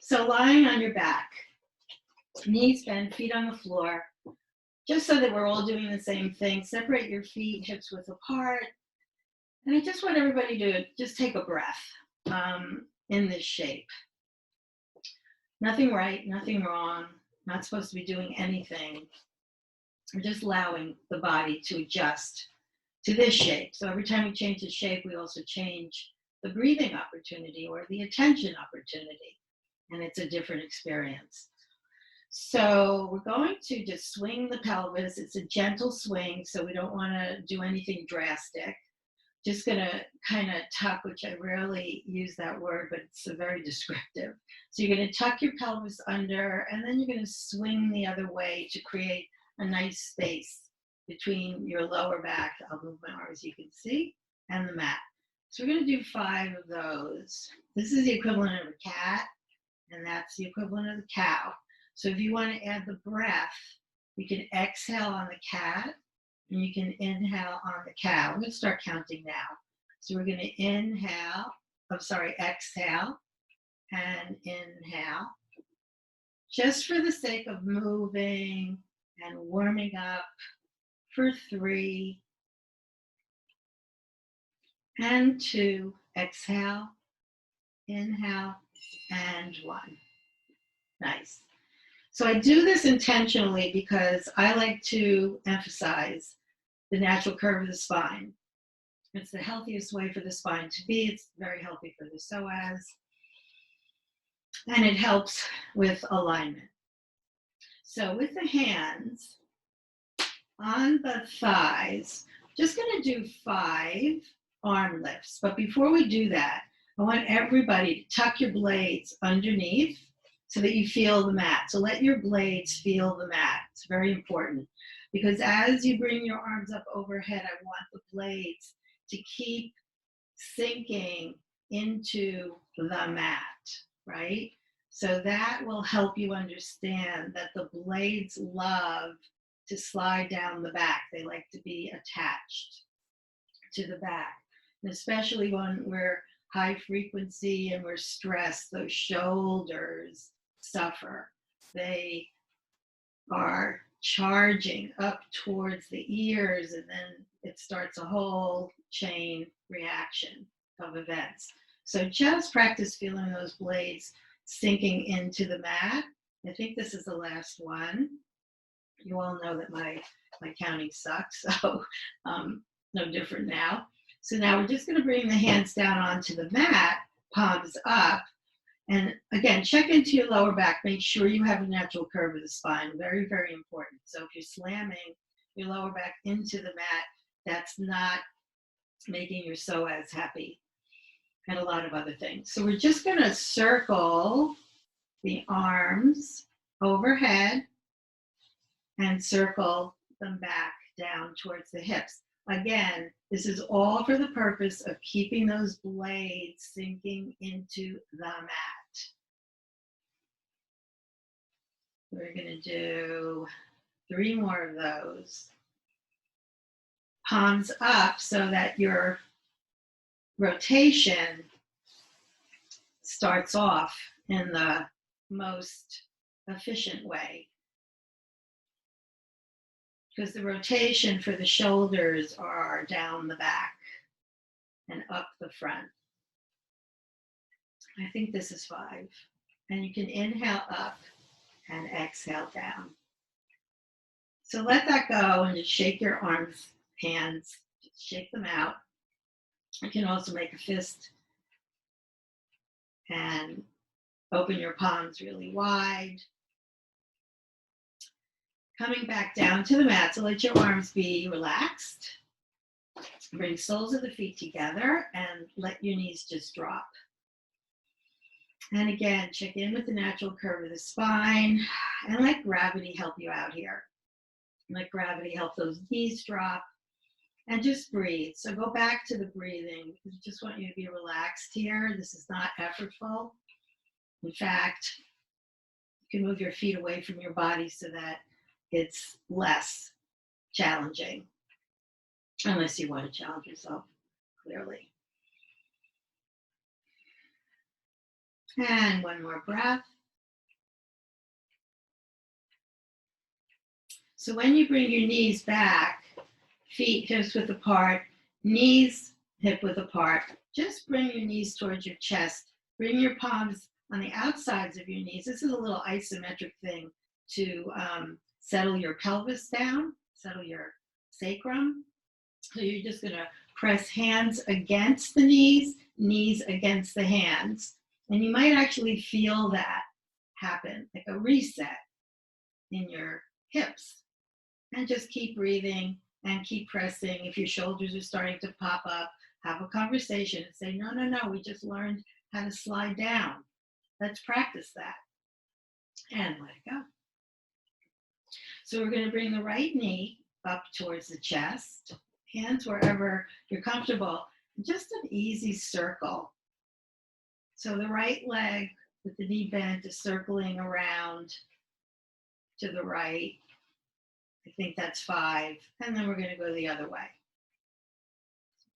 So lying on your back, knees bent, feet on the floor, just so that we're all doing the same thing. Separate your feet, hips width apart. And I just want everybody to just take a breath in this shape. Nothing right, nothing wrong, not supposed to be doing anything. We're just allowing the body to adjust to this shape. So every time we change the shape, we also change the breathing opportunity or the attention opportunity. And it's a different experience. So we're going to just swing the pelvis. It's a gentle swing, so we don't want to do anything drastic. Just going to kind of tuck, which I rarely use that word, but it's very descriptive. So you're going to tuck your pelvis under, and then you're going to swing the other way to create a nice space between your lower back, I'll move my arms, you can see, and the mat. So we're going to do 5 of those. This is the equivalent of a cat, and that's the equivalent of the cow. So if you want to add the breath, you can exhale on the cat, and you can inhale on the cow. I'm going to start counting now. So we're going to exhale and inhale. Just for the sake of moving and warming up for 3 and 2. Exhale, inhale, and 1. Nice. So I do this intentionally because I like to emphasize the natural curve of the spine. It's the healthiest way for the spine to be. It's very healthy for the psoas. And it helps with alignment. So with the hands on the thighs, just going to do 5 arm lifts. But before we do that, I want everybody to tuck your blades underneath so that you feel the mat. So let your blades feel the mat. It's very important because as you bring your arms up overhead, I want the blades to keep sinking into the mat, right? So that will help you understand that the blades love to slide down the back. They like to be attached to the back. And especially when we're high frequency and we're stressed, those shoulders suffer. They are charging up towards the ears, and then it starts a whole chain reaction of events. So just practice feeling those blades sinking into the mat. I think this is the last one. You all know that my counting sucks, so no different now. So now we're just going to bring the hands down onto the mat, palms up. And again, check into your lower back. Make sure you have a natural curve of the spine. Very, very important. So if you're slamming your lower back into the mat, that's not making your psoas happy, and a lot of other things. So we're just going to circle the arms overhead and circle them back down towards the hips. Again, this is all for the purpose of keeping those blades sinking into the mat. We're going to do 3 more of those. Palms up so that your rotation starts off in the most efficient way. Because the rotation for the shoulders are down the back and up the front. I think this is 5. And you can inhale up and exhale down. So let that go and just shake your arms, hands, just shake them out. You can also make a fist and open your palms really wide. Coming back down to the mat, so let your arms be relaxed. Bring soles of the feet together and let your knees just drop. And again, check in with the natural curve of the spine and let gravity help you out here. Let gravity help those knees drop and just breathe. So go back to the breathing. I just want you to be relaxed here. This is not effortful. In fact, you can move your feet away from your body so that it's less challenging, unless you want to challenge yourself, clearly. And one more breath. So when you bring your knees back, feet hips width apart, knees hip width apart, just bring your knees towards your chest. Bring your palms on the outsides of your knees. This is a little isometric thing to settle your pelvis down, settle your sacrum. So you're just going to press hands against the knees, knees against the hands. And you might actually feel that happen, like a reset in your hips. And just keep breathing and keep pressing. If your shoulders are starting to pop up, have a conversation and say, no, no, no, we just learned how to slide down. Let's practice that. And let it go. So we're going to bring the right knee up towards the chest, hands wherever you're comfortable, just an easy circle. So the right leg with the knee bent is circling around to the right. I think that's 5. And then we're going to go the other way.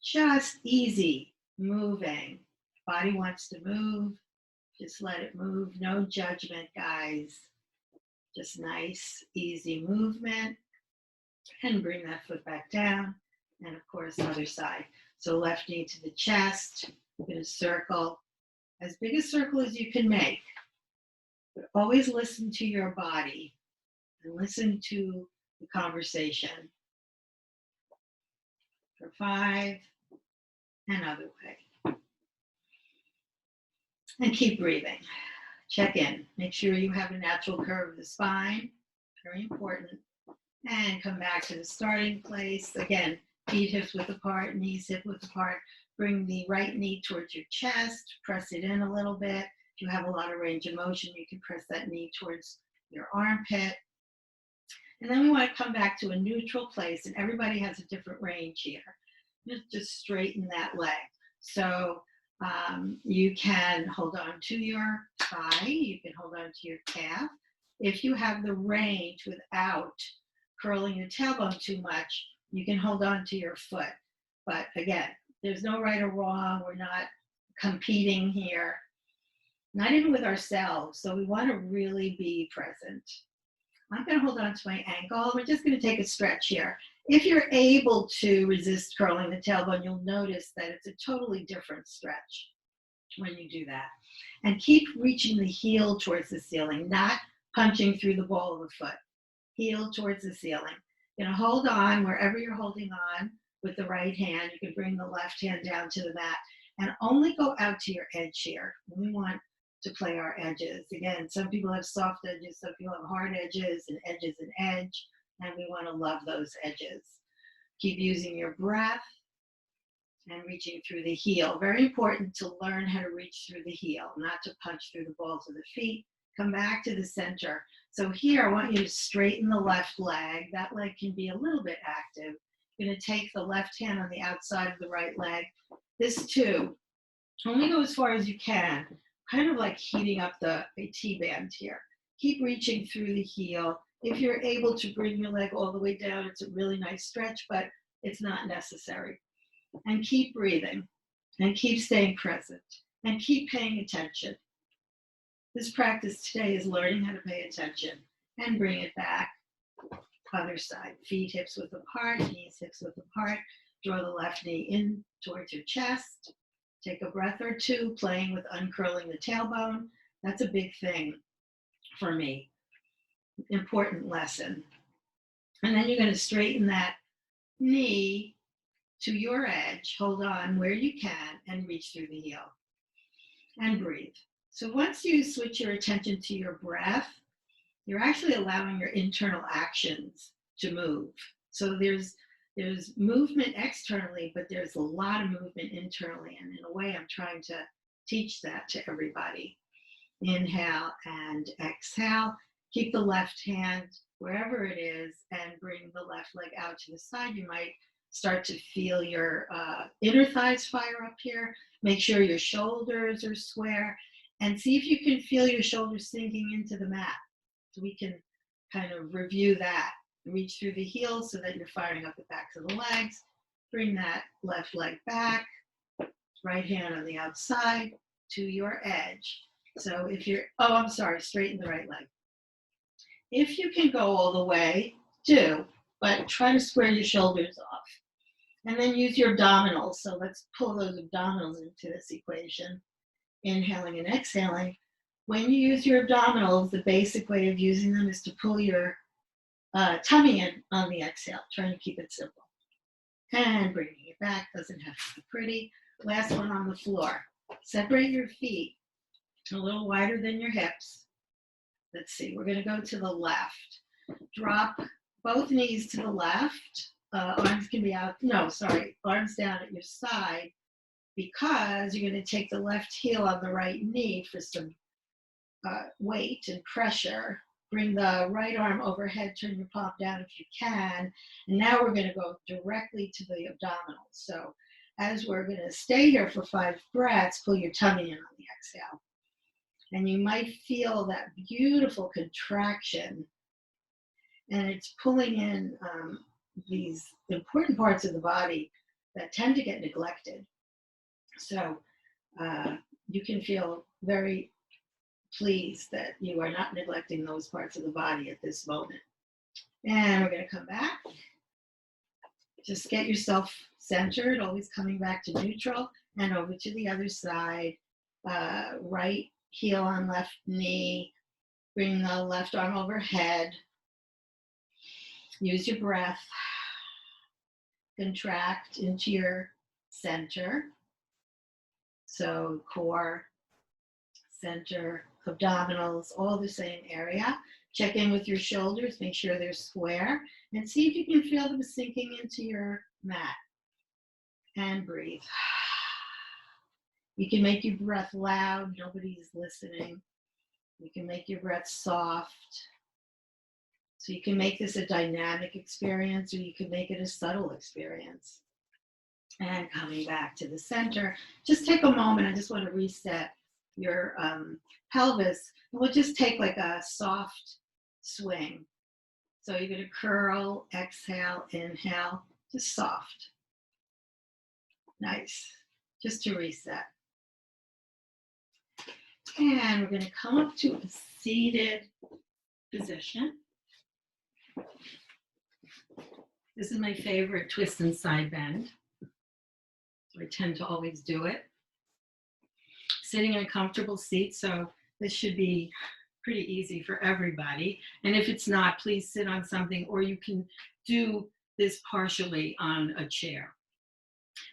Just easy moving. Body wants to move. Just let it move. No judgment, guys. Just nice, easy movement. And bring that foot back down. And of course, other side. So left knee to the chest. We're going to circle. As big a circle as you can make. But always listen to your body. And listen to the conversation. For 5. And other way. And keep breathing. Check in. Make sure you have a natural curve of the spine. Very important. And come back to the starting place. Again, feet hips width apart, knees hip width apart. Bring the right knee towards your chest. Press it in a little bit. If you have a lot of range of motion, you can press that knee towards your armpit. And then we want to come back to a neutral place. And everybody has a different range here. Just straighten that leg. So you can hold on to your thigh, you can hold on to your calf. If you have the range without curling your tailbone too much, you can hold on to your foot. But again, there's no right or wrong. We're not competing here, not even with ourselves. So we want to really be present. I'm going to hold on to my ankle. We're just going to take a stretch here. If you're able to resist curling the tailbone, you'll notice that it's a totally different stretch when you do that. And keep reaching the heel towards the ceiling, not punching through the ball of the foot. Heel towards the ceiling. You're going to hold on wherever you're holding on with the right hand. You can bring the left hand down to the mat and only go out to your edge here. We want to play our edges. Again, some people have soft edges, some people have hard edges, and edge is an edge, and we want to love those edges. Keep using your breath and reaching through the heel. Very important to learn how to reach through the heel, not to punch through the balls of the feet. Come back to the center. So here, I want you to straighten the left leg. That leg can be a little bit active. You're going to take the left hand on the outside of the right leg. This too, only go as far as you can, kind of like heating up a T-band here. Keep reaching through the heel. If you're able to bring your leg all the way down, it's a really nice stretch, but it's not necessary. And keep breathing, and keep staying present, and keep paying attention. This practice today is learning how to pay attention and bring it back. Other side, feet hips width apart, knees hips width apart. Draw the left knee in towards your chest. Take a breath or two, playing with uncurling the tailbone. That's a big thing for me. Important lesson. And then you're going to straighten that knee to your edge. Hold on where you can and reach through the heel. And breathe. So once you switch your attention to your breath, you're actually allowing your internal actions to move. So there's movement externally, but there's a lot of movement internally. And in a way, I'm trying to teach that to everybody. Inhale and exhale. Keep the left hand wherever it is and bring the left leg out to the side. You might start to feel your inner thighs fire up here. Make sure your shoulders are square and see if you can feel your shoulders sinking into the mat. So we can kind of review that. Reach through the heels so that you're firing up the backs of the legs. Bring that left leg back. Right hand on the outside to your edge. So if you're, straighten the right leg. If you can go all the way, do, but try to square your shoulders off. And then use your abdominals. So let's pull those abdominals into this equation. Inhaling and exhaling. When you use your abdominals, the basic way of using them is to pull your tummy in on the exhale, trying to keep it simple. And bringing it back, doesn't have to be pretty. Last one on the floor. Separate your feet a little wider than your hips. Let's see, we're gonna go to the left. Drop both knees to the left. Arms can be out, no, sorry, arms down at your side, because you're gonna take the left heel on the right knee for some weight and pressure. Bring the right arm overhead, turn your palm down if you can. And now we're going to go directly to the abdominals. So as we're going to stay here for 5 breaths, pull your tummy in on the exhale. And you might feel that beautiful contraction. And it's pulling in these important parts of the body that tend to get neglected. So you can feel very pleased that you are not neglecting those parts of the body at this moment. And we're going to come back. Just get yourself centered, always coming back to neutral, and over to the other side. Right heel on left knee. Bring the left arm overhead. Use your breath. Contract into your center. So core, center, abdominals, all the same area. Check in with your shoulders, make sure they're square, and see if you can feel them sinking into your mat. And breathe. You can make your breath loud, nobody's listening. You can make your breath soft. So you can make this a dynamic experience, or you can make it a subtle experience. And coming back to the center, just take a moment. I just want to reset your pelvis. And we'll just take like a soft swing. So you're going to curl, exhale, inhale, just soft. Nice. Just to reset. And we're going to come up to a seated position. This is my favorite twist and side bend. So I tend to always do it. Sitting in a comfortable seat, so this should be pretty easy for everybody. And if it's not, please sit on something, or you can do this partially on a chair.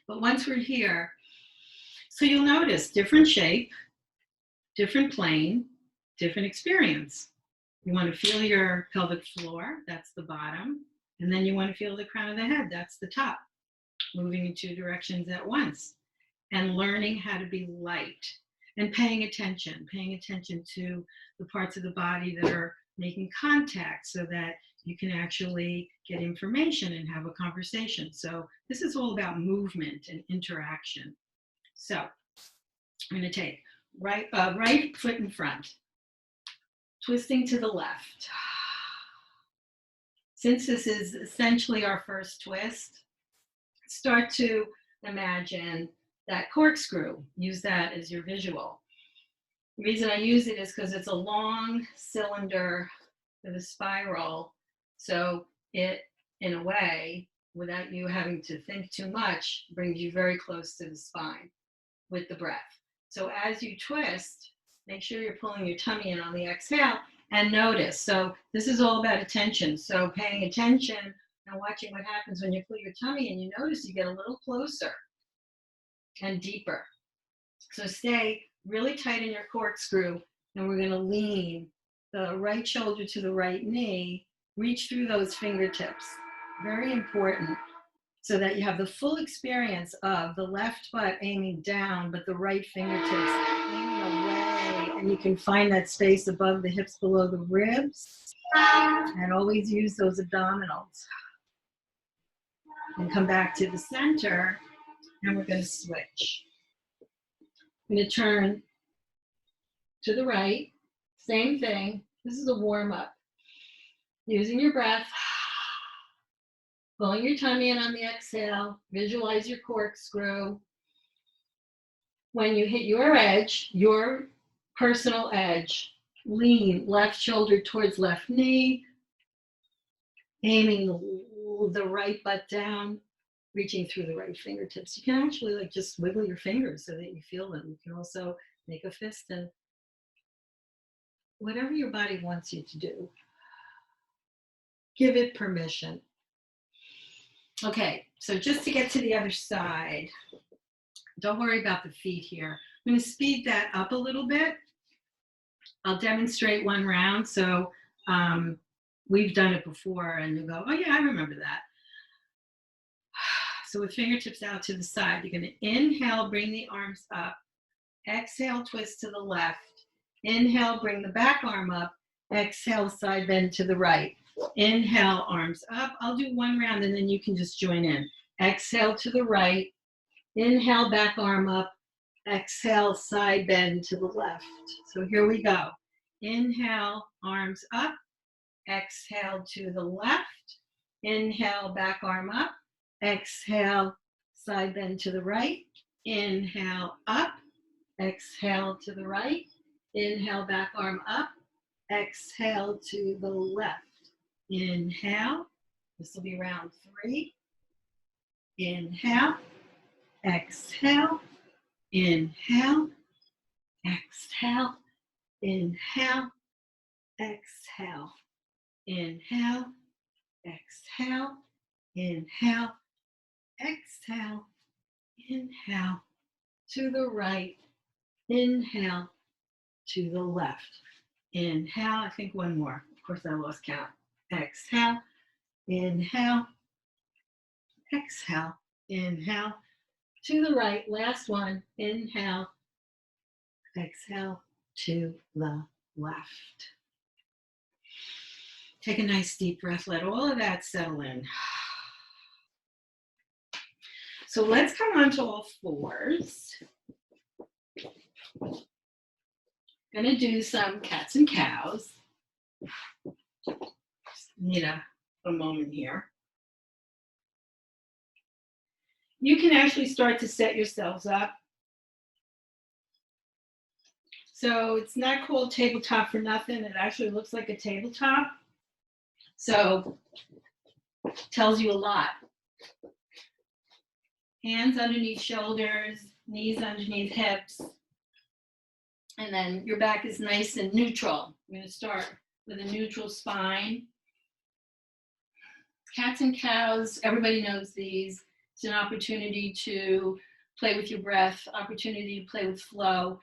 But once we're here, so you'll notice different shape, different plane, different experience. You want to feel your pelvic floor, that's the bottom. And then you want to feel the crown of the head, that's the top. Moving in 2 directions at once. And learning how to be light. And paying attention to the parts of the body that are making contact, so that you can actually get information and have a conversation. So this is all about movement and interaction. So I'm going to take right foot in front, twisting to the left. Since this is essentially our first twist, start to imagine that corkscrew. Use that as your visual. The reason I use it is because it's a long cylinder with a spiral. So it, in a way, without you having to think too much, brings you very close to the spine with the breath. So as you twist, make sure you're pulling your tummy in on the exhale, and notice. So this is all about attention. So paying attention and watching what happens when you pull your tummy in, you notice you get a little closer and deeper. So stay really tight in your corkscrew, and we're going to lean the right shoulder to the right knee, reach through those fingertips. Very important, so that you have the full experience of the left butt aiming down, but the right fingertips aiming away, and you can find that space above the hips, below the ribs, and always use those abdominals. And come back to the center, and we're going to switch. I'm going to turn to the right, same thing. This is a warm-up. Using your breath, pulling your tummy in on the exhale, visualize your corkscrew. When you hit your edge, your personal edge, lean left shoulder towards left knee, aiming the right butt down, reaching through the right fingertips. You can actually like just wiggle your fingers so that you feel them. You can also make a fist and whatever your body wants you to do. Give it permission. Okay, so just to get to the other side, don't worry about the feet here. I'm going to speed that up a little bit. I'll demonstrate one round. So we've done it before and you go, oh yeah, I remember that. So with fingertips out to the side, you're going to inhale, bring the arms up. Exhale, twist to the left. Inhale, bring the back arm up. Exhale, side bend to the right. Inhale, arms up. I'll do one round and then you can just join in. Exhale to the right. Inhale, back arm up. Exhale, side bend to the left. So here we go. Inhale, arms up. Exhale to the left. Inhale, back arm up. Exhale, side bend to the right. Inhale, up. Exhale to the right. Inhale, back arm up. Exhale to the left. Inhale. This will be round 3. Inhale. Exhale. Inhale. Exhale. Inhale. Exhale. Inhale. Exhale. Inhale. Exhale. Inhale. To the right. Inhale. To the left. Inhale. I think one more. Of course, I lost count. Exhale. Inhale. Exhale. Inhale. To the right. Last one. Inhale. Exhale. To the left. Take a nice deep breath. Let all of that settle in. So let's come onto all fours. Gonna do some cats and cows. Just need a moment here. You can actually start to set yourselves up. So it's not called tabletop for nothing. It actually looks like a tabletop. So it tells you a lot. Hands underneath shoulders, knees underneath hips. And then your back is nice and neutral. I'm going to start with a neutral spine. Cats and cows, everybody knows these. It's an opportunity to play with your breath, opportunity to play with flow,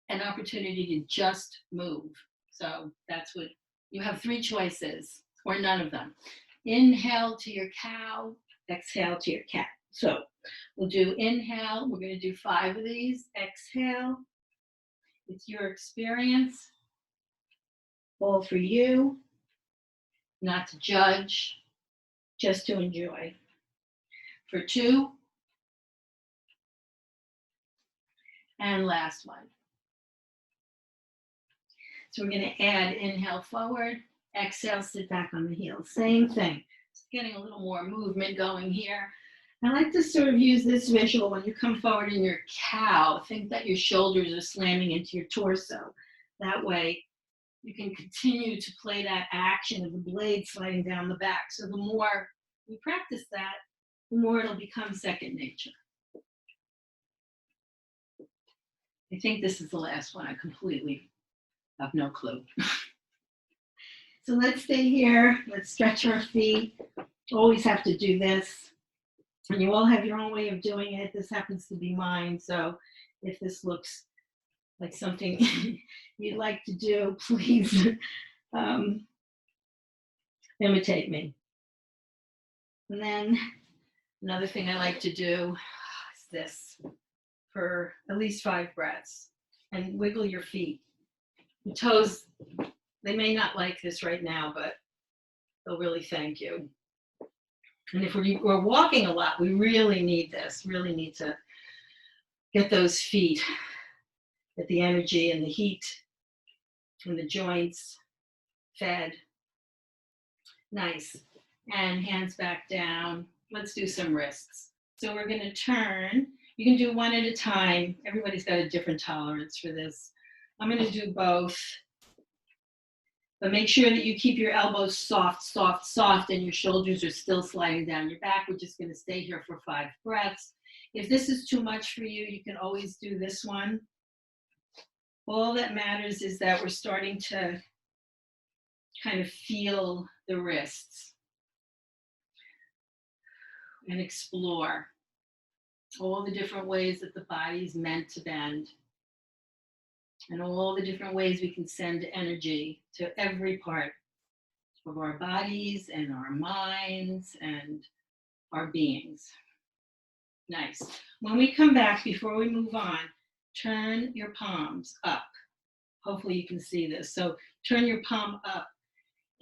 an opportunity to just move. So that's what, you have 3 choices or none of them. Inhale to your cow, exhale to your cat. So we'll do inhale, we're going to do 5 of these. Exhale, it's your experience, all for you, not to judge, just to enjoy. For 2, and last one. So we're going to add inhale forward, exhale, sit back on the heels. Same thing. Just getting a little more movement going here. I like to sort of use this visual when you come forward in your cow. Think that your shoulders are slamming into your torso. That way you can continue to play that action of the blade sliding down the back. So the more you practice that, the more it'll become second nature. I think this is the last one. I completely have no clue. So let's stay here. Let's stretch our feet. Always have to do this. And you all have your own way of doing it. This happens to be mine. So if this looks like something you'd like to do, please imitate me. And then another thing I like to do is this for at least 5 breaths and wiggle your feet. Your toes, they may not like this right now, but they'll really thank you. And if we're walking a lot, we really need this, really need to get those feet, get the energy and the heat and the joints fed. Nice. And hands back down. Let's do some wrists. So we're going to turn. You can do one at a time. Everybody's got a different tolerance for this. I'm going to do both. But make sure that you keep your elbows soft, soft, soft, and your shoulders are still sliding down your back. We're just going to stay here for 5 breaths. If this is too much for you, you can always do this one. All that matters is that we're starting to kind of feel the wrists and explore all the different ways that the body is meant to bend, and all the different ways we can send energy to every part of our bodies and our minds and our beings. Nice. When we come back, before we move on, turn your palms up. Hopefully you can see this. So turn your palm up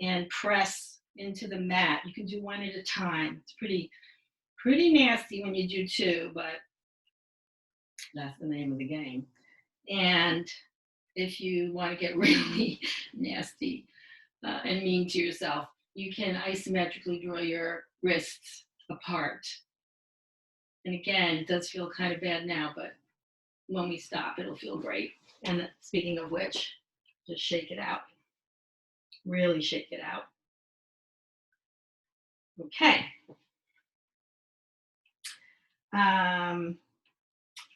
and press into the mat. You can do one at a time. It's pretty nasty when you do 2, but that's the name of the game. And if you want to get really nasty and mean to yourself, you can isometrically draw your wrists apart. And again, it does feel kind of bad now, but when we stop, it'll feel great. And speaking of which, just shake it out. Really shake it out. Okay. I'm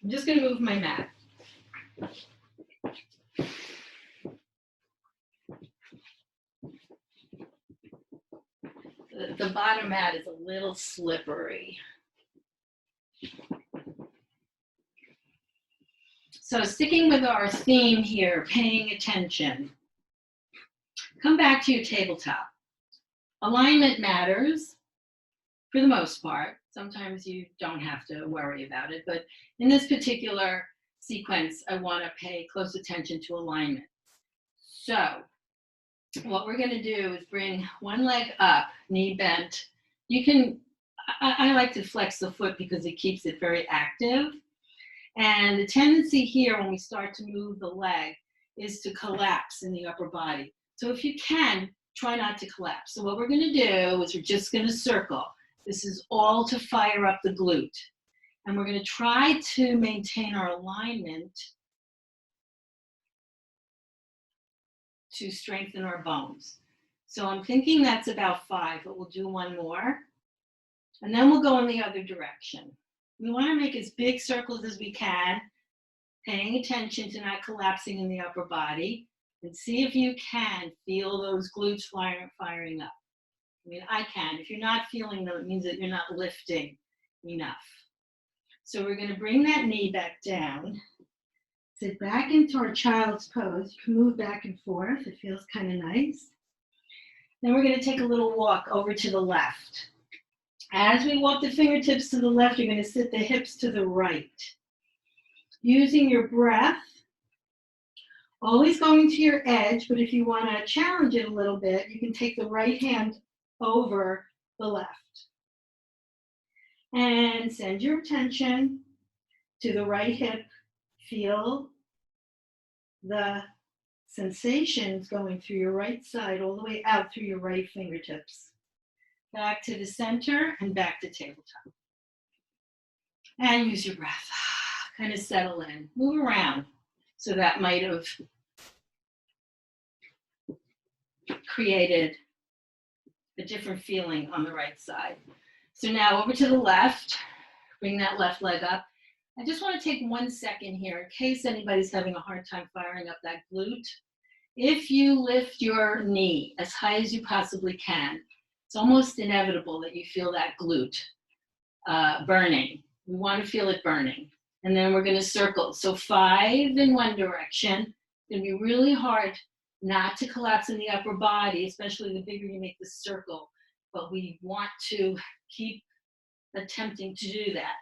just going to move my mat. The bottom mat is a little slippery. So sticking with our theme here, paying attention. Come back to your tabletop. Alignment matters for the most part. Sometimes you don't have to worry about it, but in this particular sequence, I want to pay close attention to alignment. So what we're going to do is bring one leg up, knee bent. You can, I like to flex the foot because it keeps it very active. And the tendency here when we start to move the leg is to collapse in the upper body. So if you can, try not to collapse. So what we're going to do is we're just going to circle. This is all to fire up the glute. And we're going to try to maintain our alignment to strengthen our bones. So I'm thinking that's about 5, but we'll do one more. And then we'll go in the other direction. We want to make as big circles as we can, paying attention to not collapsing in the upper body, and see if you can feel those glutes firing up. I mean, I can. If you're not feeling them, it means that you're not lifting enough. So we're going to bring that knee back down. Sit back into our child's pose. You can move back and forth. It feels kind of nice. Then we're going to take a little walk over to the left. As we walk the fingertips to the left, you're going to sit the hips to the right. Using your breath, always going to your edge, but if you want to challenge it a little bit, you can take the right hand over the left. And send your attention to the right hip. Feel the sensations going through your right side all the way out through your right fingertips. Back to the center and back to tabletop. And use your breath. Kind of settle in. Move around. So that might have created a different feeling on the right side. So now over to the left. Bring that left leg up. I just want to take 1 second here in case anybody's having a hard time firing up that glute. If you lift your knee as high as you possibly can, it's almost inevitable that you feel that glute burning. We want to feel it burning. And then we're going to circle. So 5 in one direction. It's going to be really hard not to collapse in the upper body, especially the bigger you make the circle. But we want to keep attempting to do that.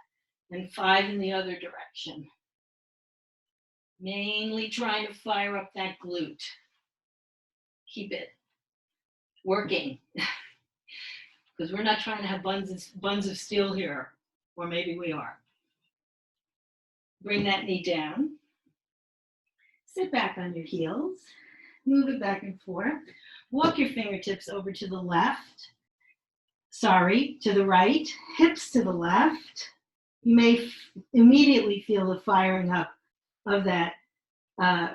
And 5 in the other direction. Mainly trying to fire up that glute. Keep it working. Because we're not trying to have buns of steel here. Or maybe we are. Bring that knee down. Sit back on your heels. Move it back and forth. Walk your fingertips over to the left. To the right. Hips to the left. You may immediately feel the firing up of that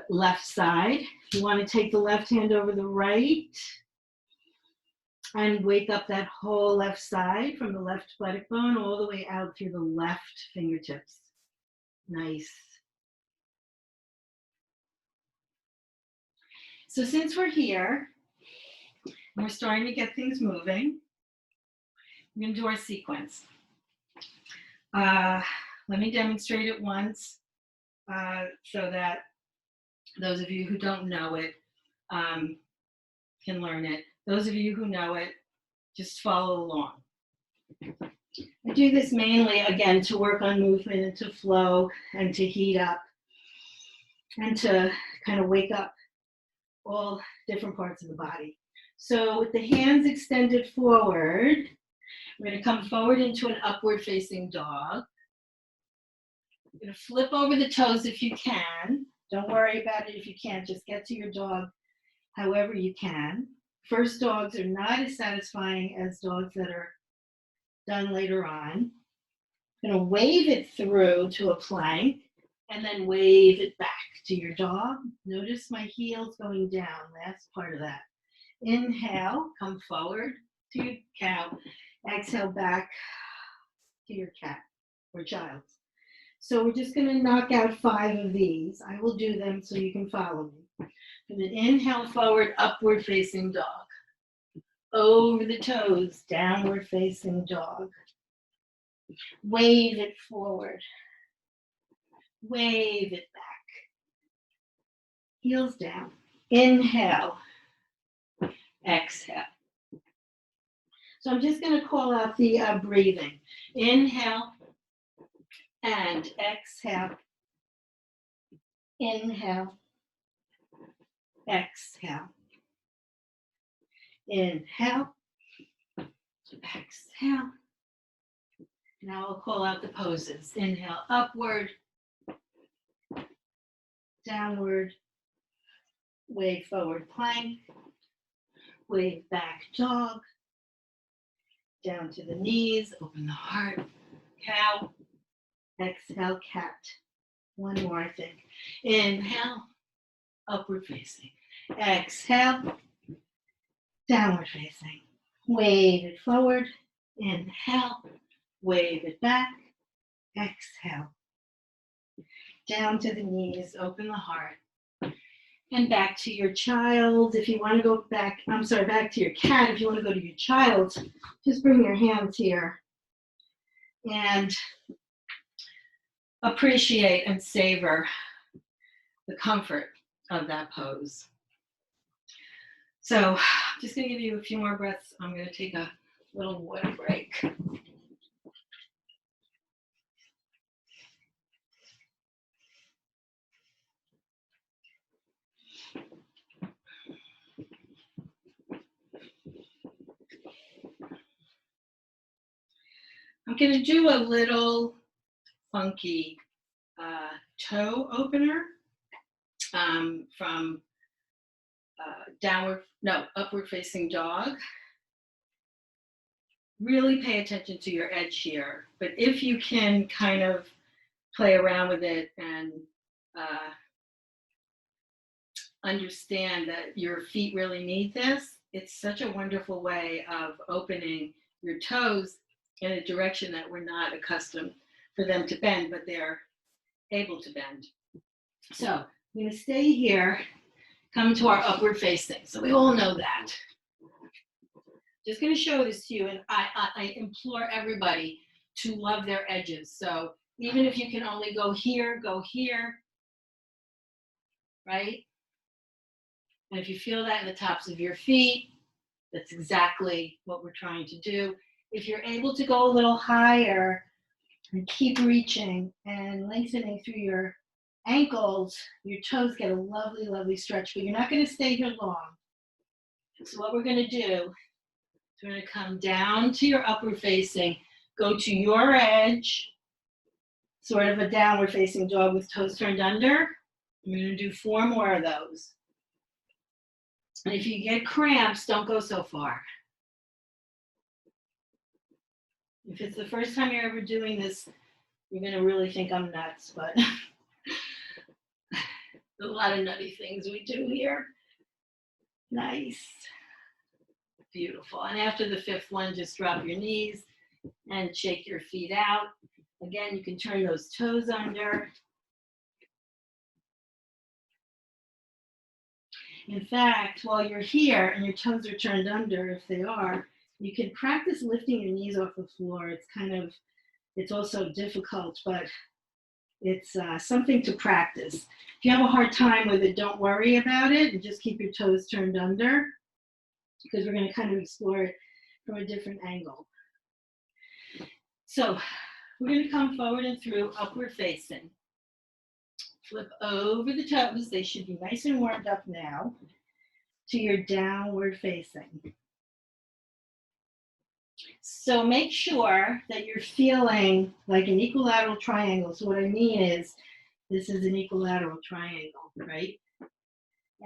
left side. You want to take the left hand over the right and wake up that whole left side from the left buttock bone all the way out through the left fingertips. Nice. So since we're here, and we're starting to get things moving, we're going to do our sequence. Let me demonstrate it once so that those of you who don't know it can learn it. Those of you who know it, just follow along. I do this mainly, again, to work on movement and to flow and to heat up and to kind of wake up all different parts of the body. So with the hands extended forward, we're going to come forward into an upward facing dog. You're going to flip over the toes if you can. Don't worry about it if you can't. Just get to your dog however you can. First dogs are not as satisfying as dogs that are done later on. I'm going to wave it through to a plank and then wave it back to your dog. Notice my heels going down, last part of that. Inhale, come forward to your cow. Exhale back to your cat or child. So we're just going to knock out 5 of these. I will do them so you can follow me. And then inhale forward, upward facing dog. Over the toes, downward facing dog. Wave it forward. Wave it back. Heels down. Inhale. Exhale. So I'm just going to call out the breathing. Inhale and exhale. Inhale. Exhale. Inhale. Exhale. Now I'll call out the poses. Inhale, upward, downward, wave forward plank, wave back dog, down to the knees, open the heart, cow, exhale, cat. One more, I think. Inhale, upward facing. Exhale, downward facing. Wave it forward. Inhale, wave it back. Exhale. Down to the knees, open the heart. And back to your child. If you want to go back, back to your cat. If you want to go to your child, just bring your hands here and appreciate and savor the comfort of that pose. So I'm just going to give you a few more breaths. I'm going to take a little water break. I'm going to do a little funky toe opener from upward facing dog. Really pay attention to your edge here, but if you can kind of play around with it and understand that your feet really need this, it's such a wonderful way of opening your toes in a direction that we're not accustomed for them to bend, but they're able to bend. So I'm going to stay here, come to our upward facing. So we all know that. Just going to show this to you, and I implore everybody to love their edges. So even if you can only go here, right? And if you feel that in the tops of your feet, that's exactly what we're trying to do. If you're able to go a little higher and keep reaching and lengthening through your ankles, your toes get a lovely, lovely stretch, but you're not going to stay here long. So what we're going to do, we're going to come down to your upward facing, go to your edge, sort of a downward facing dog with toes turned under. I'm going to do 4 more of those. And if you get cramps, don't go so far. If it's the first time you're ever doing this, you're going to really think I'm nuts, but A lot of nutty things we do here. Nice. Beautiful. And after the fifth one, just drop your knees and shake your feet out. Again, you can turn those toes under. In fact, while you're here and your toes are turned under, if they are, you can practice lifting your knees off the floor. It's also difficult, but it's something to practice. If you have a hard time with it, don't worry about it and just keep your toes turned under, because we're going to kind of explore it from a different angle. So we're going to come forward and through, upward facing. Flip over the toes. They should be nice and warmed up now to your downward facing. So make sure that you're feeling like an equilateral triangle. So what I mean is, this is an equilateral triangle, right?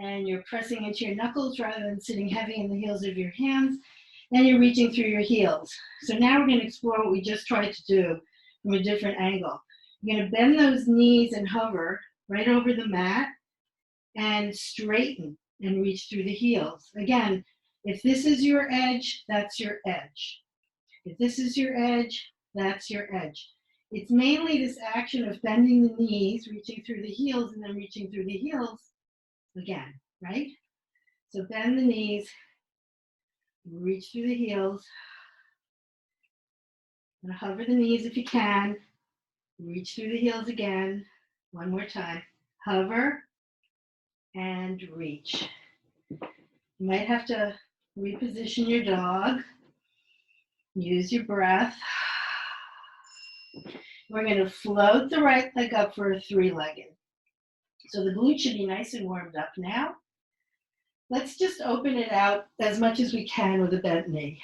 And you're pressing into your knuckles rather than sitting heavy in the heels of your hands, and you're reaching through your heels. So now we're going to explore what we just tried to do from a different angle. You're going to bend those knees and hover right over the mat and straighten and reach through the heels. Again, if this is your edge, that's your edge. If this is your edge, that's your edge. It's mainly this action of bending the knees, reaching through the heels, and then reaching through the heels again, right? So bend the knees, reach through the heels, and hover the knees if you can, reach through the heels again. One more time, hover and reach. You might have to reposition your dog. Use your breath. We're going to float the right leg up for a three-legged. So the glute should be nice and warmed up now. Let's just open it out as much as we can with a bent knee.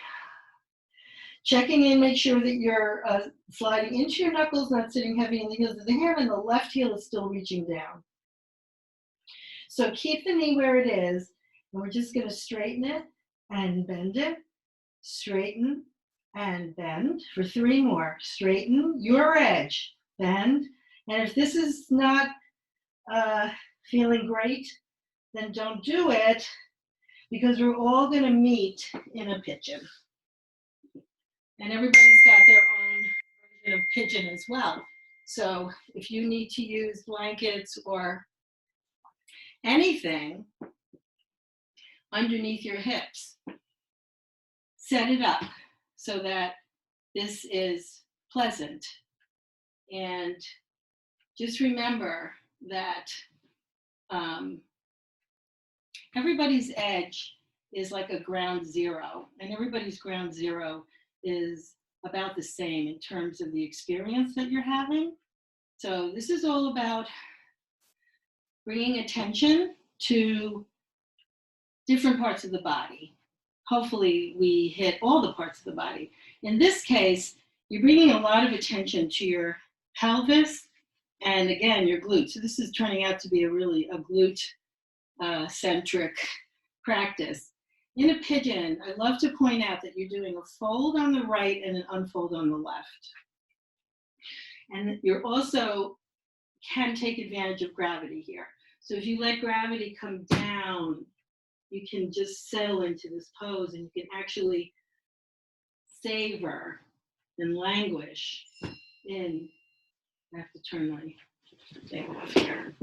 Checking in, make sure that you're sliding into your knuckles, not sitting heavy in the heels of the hand, and the left heel is still reaching down. So keep the knee where it is, and we're just going to straighten it and bend it, straighten and bend for three more. Straighten your edge, bend. And if this is not feeling great, then don't do it, because we're all going to meet in a pigeon. And everybody's got their own version of pigeon as well. So if you need to use blankets or anything underneath your hips, set it up so that this is pleasant. And just remember that everybody's edge is like a ground zero, and everybody's ground zero is about the same in terms of the experience that you're having. So this is all about bringing attention to different parts of the body. Hopefully we hit all the parts of the body. In this case, you're bringing a lot of attention to your pelvis and, again, your glutes. So this is turning out to be a glute centric practice. In a pigeon, I love to point out that you're doing a fold on the right and an unfold on the left. And you're also can take advantage of gravity here. So if you let gravity come down, you can just settle into this pose, and you can actually savor and languish in. I have to turn my thing off here.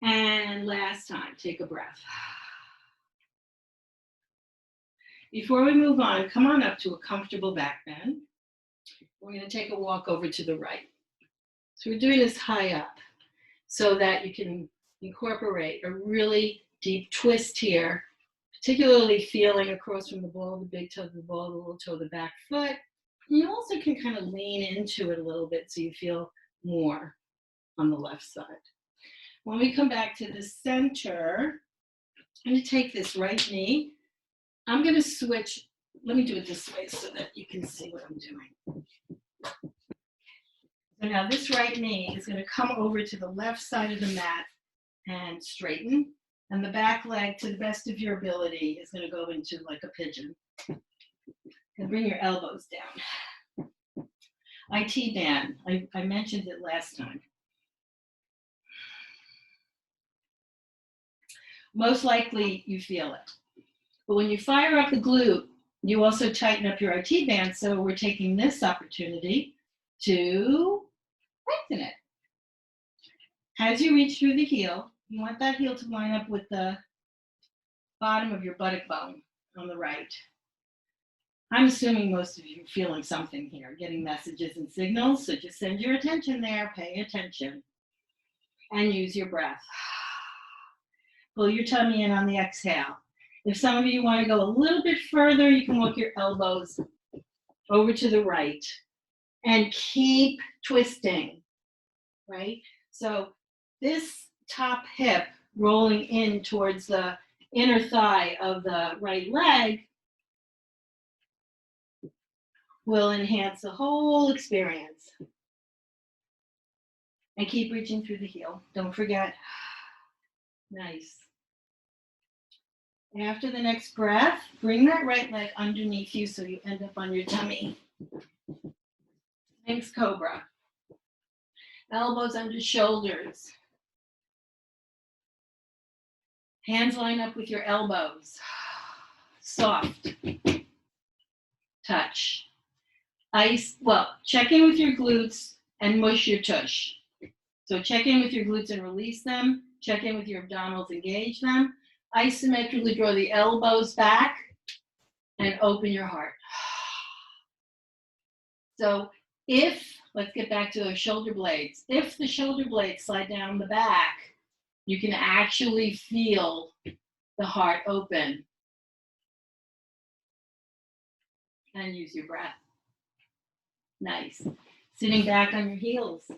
And last time, take a breath. Before we move on, come on up to a comfortable back bend. We're going to take a walk over to the right. So we're doing this high up so that you can incorporate a really deep twist here, particularly feeling across from the ball of the big toe to the ball of the little toe of the back foot. And you also can kind of lean into it a little bit so you feel more on the left side. When we come back to the center, I'm going to take this right knee. I'm going to switch. Let me do it this way so that you can see what I'm doing. So now this right knee is going to come over to the left side of the mat and straighten. And the back leg, to the best of your ability, is going to go into like a pigeon. And bring your elbows down. IT band, I mentioned it last time. Most likely you feel it. But when you fire up the glute, you also tighten up your IT band. So we're taking this opportunity to lengthen it. As you reach through the heel, you want that heel to line up with the bottom of your buttock bone on the right. I'm assuming most of you are feeling something here, getting messages and signals. So just send your attention there, pay attention, and use your breath. Pull your tummy in on the exhale. If some of you want to go a little bit further, you can walk your elbows over to the right and keep twisting, right? So this top hip rolling in towards the inner thigh of the right leg will enhance the whole experience. And keep reaching through the heel. Don't forget. Nice. After the next breath, bring that right leg underneath you so you end up on your tummy. Sphinx Cobra. Elbows under shoulders. Hands line up with your elbows. Soft touch. Check in with your glutes and mush your tush. So check in with your glutes and release them. Check in with your abdominals, engage them. Isometrically draw the elbows back and open your heart. So let's get back to those shoulder blades. If the shoulder blades slide down the back, you can actually feel the heart open. And use your breath. Nice. Sitting back on your heels.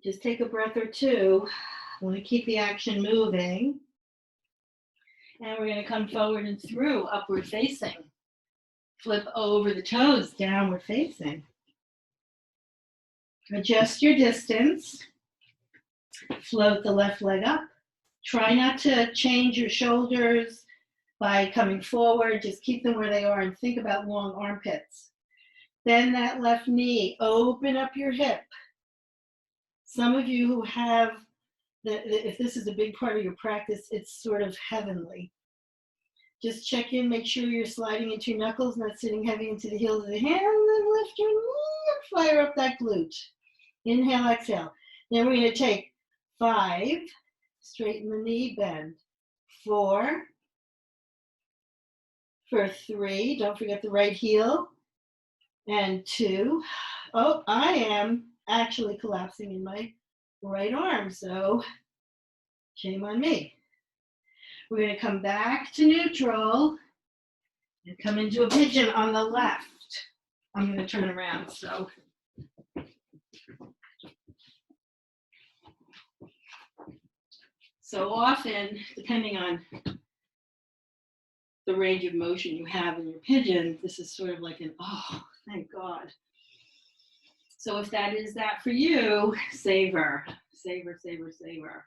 Just take a breath or two. I want to keep the action moving. And we're going to come forward and through, upward facing. Flip over the toes, downward facing. Adjust your distance. Float the left leg up. Try not to change your shoulders by coming forward. Just keep them where they are and think about long armpits. Then that left knee, open up your hip. Some of you who have, if this is a big part of your practice, it's sort of heavenly. Just check in, make sure you're sliding into your knuckles, not sitting heavy into the heels of the hand, and then lift your knee and fire up that glute. Inhale, exhale. Then we're going to take 5, straighten the knee, bend. 4, for 3, don't forget the right heel, and 2. Oh, I am actually collapsing in my right arm, so shame on me. We're going to come back to neutral and come into a pigeon on the left. I'm going to turn around, so often, depending on the range of motion you have in your pigeon, this is sort of like an, oh, thank God. So if that is that for you, savor, savor, savor, savor.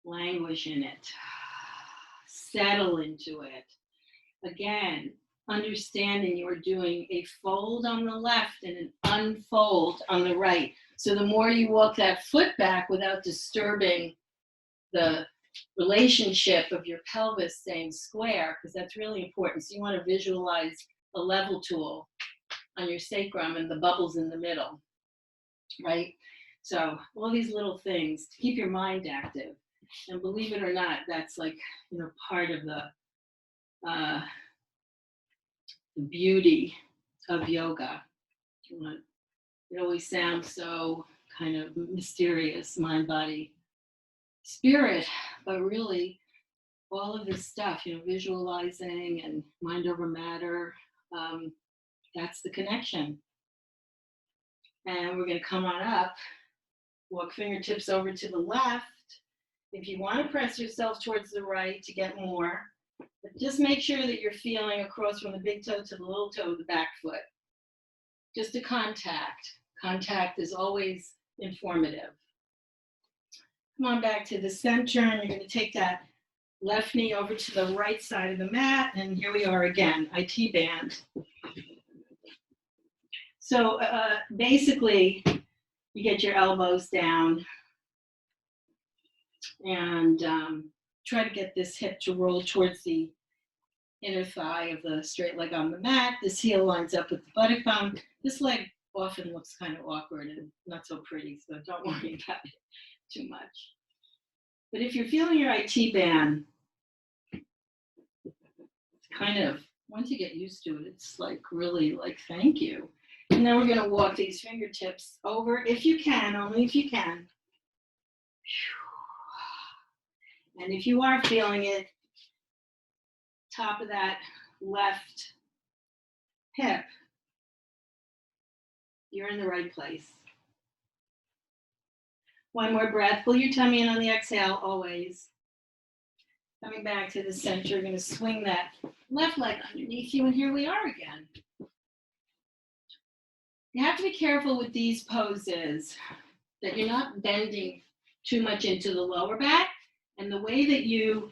Languish in it. Settle into it. Again, understanding you are doing a fold on the left and an unfold on the right. So the more you walk that foot back without disturbing the relationship of your pelvis staying square, because that's really important. So you want to visualize a level tool on your sacrum and the bubbles in the middle, right? So all these little things to keep your mind active. And believe it or not, that's like, part of the beauty of yoga. It always sounds so kind of mysterious, mind, body, spirit, but really all of this stuff, visualizing and mind over matter, that's the connection. And we're going to come on up, walk fingertips over to the left. If you want to press yourself towards the right to get more, but just make sure that you're feeling across from the big toe to the little toe of the back foot. Just a contact. Contact is always informative. Come on back to the center, and you're going to take that left knee over to the right side of the mat, and here we are again, IT band. So basically, you get your elbows down and try to get this hip to roll towards the inner thigh of the straight leg on the mat. This heel lines up with the buttock bone. This leg often looks kind of awkward and not so pretty, so don't worry about it too much. But if you're feeling your IT band, it's kind of, once you get used to it, it's like really like, thank you. And then we're going to walk these fingertips over if you can, only if you can. And if you are feeling it, top of that left hip, you're in the right place. One more breath. Pull your tummy in on the exhale, always. Coming back to the center, you're going to swing that left leg underneath you, and here we are again. You have to be careful with these poses that you're not bending too much into the lower back, and the way that you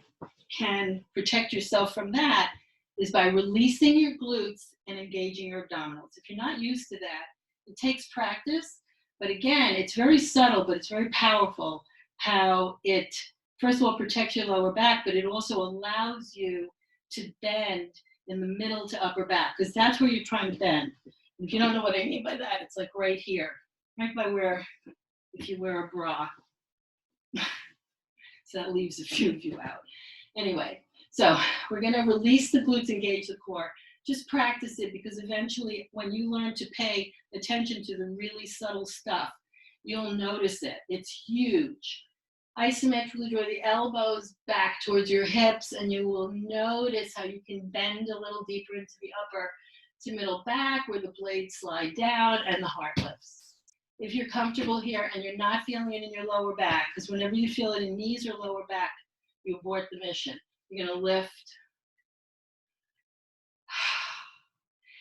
can protect yourself from that is by releasing your glutes and engaging your abdominals. If you're not used to that, it takes practice, but again, it's very subtle, but it's very powerful how it, first of all, protects your lower back, but it also allows you to bend in the middle to upper back, because that's where you're trying to bend. If you don't know what I mean by that, it's like right here, right by where, if you wear a bra. So that leaves a few of you out. Anyway, so we're going to release the glutes, engage the core. Just practice it, because eventually when you learn to pay attention to the really subtle stuff, you'll notice it. It's huge. Isometrically draw the elbows back towards your hips, and you will notice how you can bend a little deeper into the upper to middle back where the blades slide down and the heart lifts. If you're comfortable here and you're not feeling it in your lower back, because whenever you feel it in knees or lower back, you abort the mission. You're going to lift.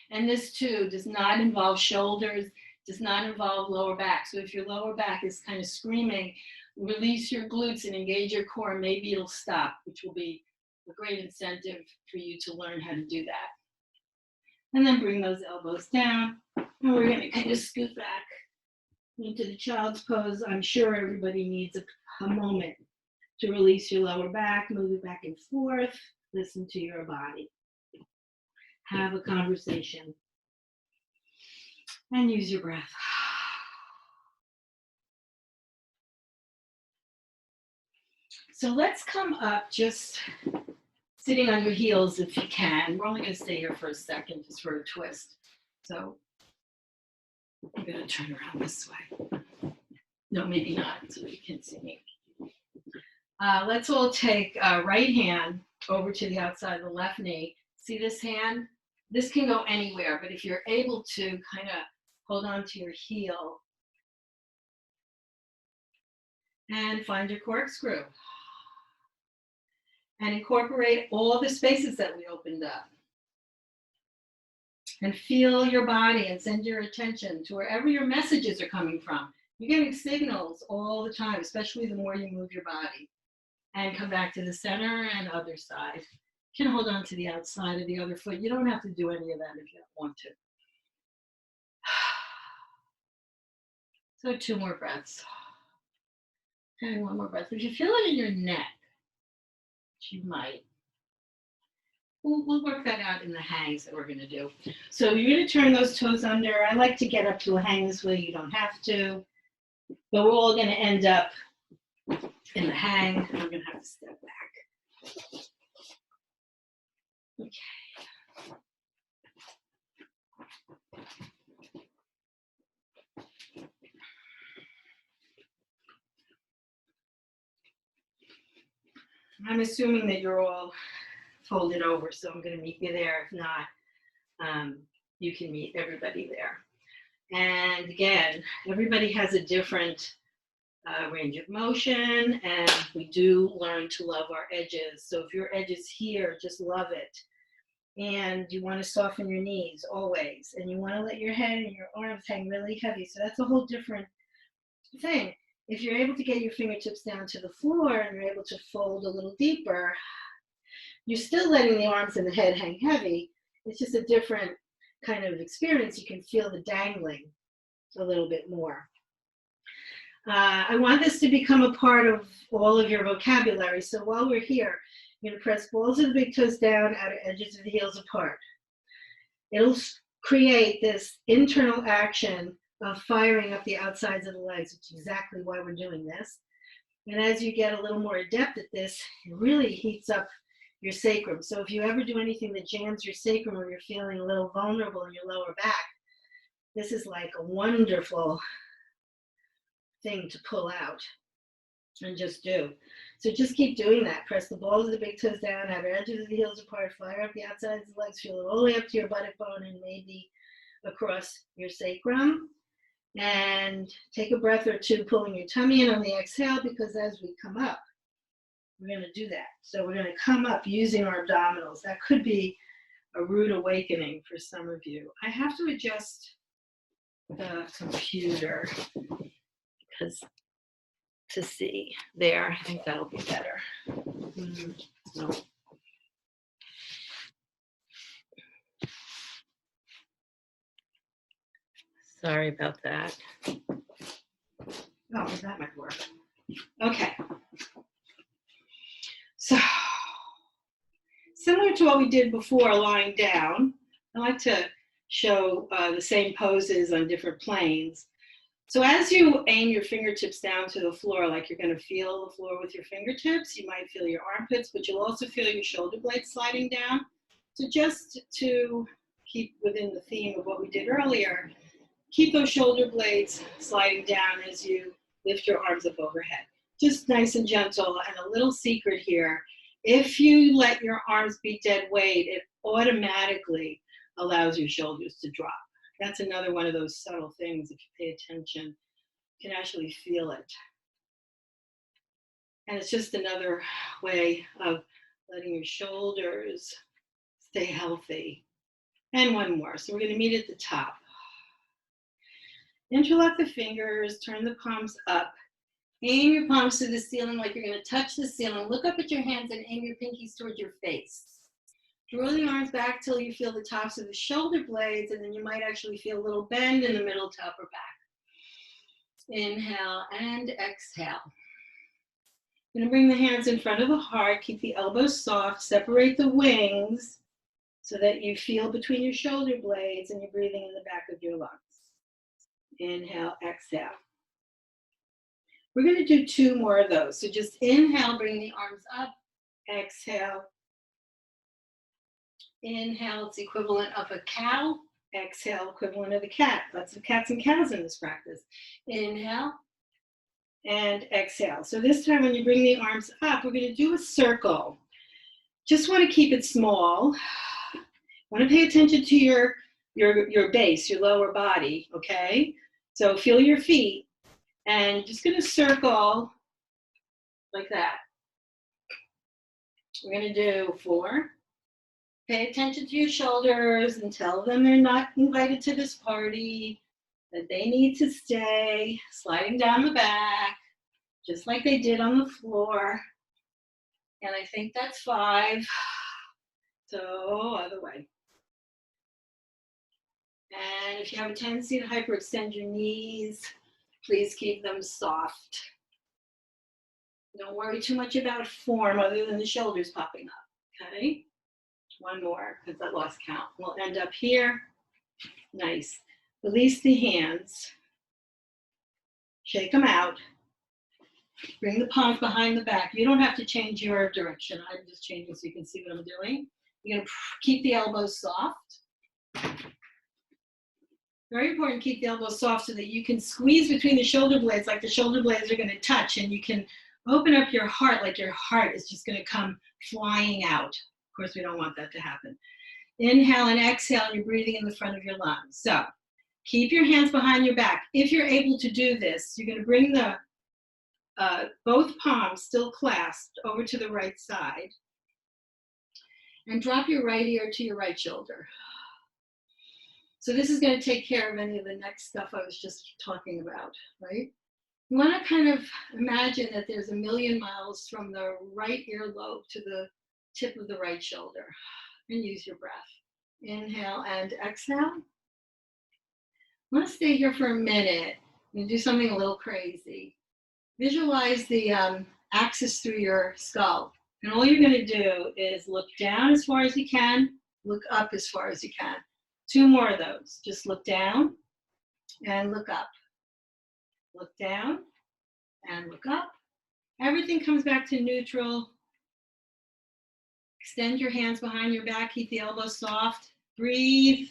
And this too does not involve shoulders, does not involve lower back. So if your lower back is kind of screaming, release your glutes and engage your core. Maybe it'll stop, which will be a great incentive for you to learn how to do that. And then bring those elbows down. And we're going to kind of scoot back into the child's pose. I'm sure everybody needs a moment to release your lower back, move it back and forth, listen to your body. Have a conversation. And use your breath. So let's come up just sitting on your heels if you can. We're only going to stay here for a second, just for a twist. So I'm going to turn around this way. No, maybe not, so you can see me. Let's all take right hand over to the outside of the left knee. See this hand? This can go anywhere, but if you're able to kind of hold on to your heel and find your corkscrew. And incorporate all the spaces that we opened up. And feel your body and send your attention to wherever your messages are coming from. You're getting signals all the time, especially the more you move your body. And come back to the center and other side. You can hold on to the outside of the other foot. You don't have to do any of that if you don't want to. So 2 more breaths. And 1 more breath. If you feel it in your neck, you might. We'll work that out in the hangs that we're going to do. So you're going to turn those toes under. I like to get up to a hang this way. You don't have to. But we're all going to end up in the hang. I'm going to have to step back. Okay. I'm assuming that you're all folded over, so I'm going to meet you there. If not, you can meet everybody there. And again, everybody has a different range of motion, and we do learn to love our edges. So if your edge is here, just love it. And you want to soften your knees always, and you want to let your head and your arms hang really heavy. So that's a whole different thing. If you're able to get your fingertips down to the floor and you're able to fold a little deeper, you're still letting the arms and the head hang heavy. It's just a different kind of experience, you can feel the dangling a little bit more. I want this to become a part of all of your vocabulary. So while we're here, you're going to press balls of the big toes down, outer edges of the heels apart. It'll create this internal action of firing up the outsides of the legs, which is exactly why we're doing this. And as you get a little more adept at this, it really heats up your sacrum. So if you ever do anything that jams your sacrum or you're feeling a little vulnerable in your lower back, this is like a wonderful thing to pull out and just do. So just keep doing that. Press the balls of the big toes down, have your edges of the heels apart, fire up the outsides of the legs, feel it all the way up to your buttock bone and maybe across your sacrum. And take a breath or two, pulling your tummy in on the exhale, because as we come up, we're going to do that. So we're going to come up using our abdominals. That could be a rude awakening for some of you. I have to adjust the computer because to see there, I think that'll be better. No. Sorry about that. Oh, that might work. Okay. So, similar to what we did before, lying down, I like to show the same poses on different planes. So as you aim your fingertips down to the floor, like you're going to feel the floor with your fingertips, you might feel your armpits, but you'll also feel your shoulder blades sliding down. So just to keep within the theme of what we did earlier, keep those shoulder blades sliding down as you lift your arms up overhead. Just nice and gentle. And a little secret here, if you let your arms be dead weight, it automatically allows your shoulders to drop. That's another one of those subtle things. If you pay attention, you can actually feel it. And it's just another way of letting your shoulders stay healthy. And one more. So we're going to meet at the top. Interlock the fingers, turn the palms up. Aim your palms to the ceiling like you're going to touch the ceiling. Look up at your hands and aim your pinkies towards your face. Draw the arms back till you feel the tops of the shoulder blades, and then you might actually feel a little bend in the middle, to upper back. Inhale and exhale. I'm going to bring the hands in front of the heart. Keep the elbows soft. Separate the wings so that you feel between your shoulder blades and you're breathing in the back of your lungs. Inhale, exhale. We're going to do 2 more of those. So just inhale, bring the arms up. Exhale. Inhale, it's equivalent of a cow. Exhale, equivalent of a cat. Lots of cats and cows in this practice. Inhale and exhale. So this time when you bring the arms up, we're going to do a circle. Just want to keep it small. Want to pay attention to your base, your lower body, okay? So feel your feet and just going to circle like that. We're going to do 4. Pay attention to your shoulders and tell them they're not invited to this party, that they need to stay, sliding down the back, just like they did on the floor. And I think that's 5. So other way. And if you have a tendency to hyperextend your knees, please keep them soft. Don't worry too much about form other than the shoulders popping up, okay? 1 more, because I lost count. We'll end up here. Nice. Release the hands. Shake them out. Bring the palms behind the back. You don't have to change your direction. I'm just changing so you can see what I'm doing. You're going to keep the elbows soft. Very important, keep the elbows soft so that you can squeeze between the shoulder blades like the shoulder blades are going to touch, and you can open up your heart like your heart is just going to come flying out. Of course, we don't want that to happen. Inhale and exhale, and you're breathing in the front of your lungs. So keep your hands behind your back. If you're able to do this, you're going to bring the both palms still clasped over to the right side and drop your right ear to your right shoulder. So this is going to take care of any of the neck stuff I was just talking about, right? You want to kind of imagine that there's 1,000,000 miles from the right earlobe to the tip of the right shoulder, and use your breath. Inhale and exhale. I'm going to stay here for a minute and do something a little crazy. Visualize the axis through your skull. And all you're going to do is look down as far as you can, look up as far as you can. 2 more of those. Just look down and look up. Look down and look up. Everything comes back to neutral. Extend your hands behind your back. Keep the elbows soft. Breathe.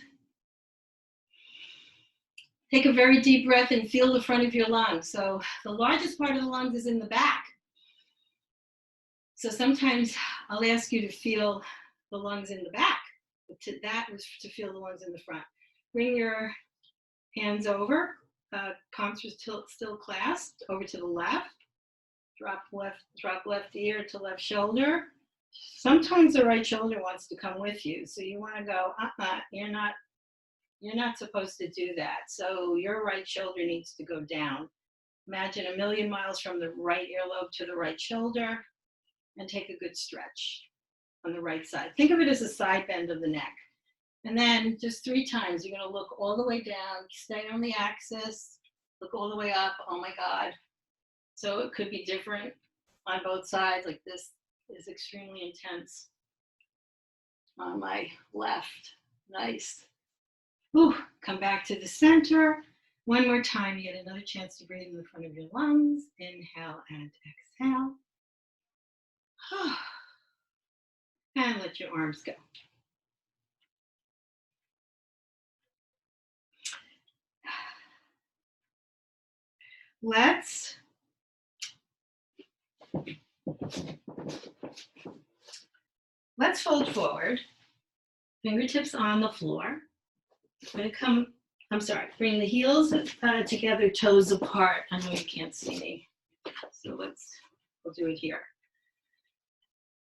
Take a very deep breath and feel the front of your lungs. So the largest part of the lungs is in the back. So sometimes I'll ask you to feel the lungs in the back. But that was to feel the lungs in the front. Bring your hands over. Palms are still clasped over to the left. Drop left ear to left shoulder. Sometimes the right shoulder wants to come with you. So you want to go, you're not supposed to do that. So your right shoulder needs to go down. Imagine 1,000,000 miles from the right earlobe to the right shoulder, and take a good stretch on the right side. Think of it as a side bend of the neck. And then just 3 times, you're going to look all the way down, stay on the axis, look all the way up. Oh my God. So it could be different on both sides. Like this is extremely intense on my left. Nice. Ooh, come back to the center. One more time, you get another chance to breathe in the front of your lungs. Inhale and exhale. And let your arms go. Let's fold forward. Fingertips on the floor. I'm going to bring the heels together, toes apart. I know you can't see me, so we'll do it here.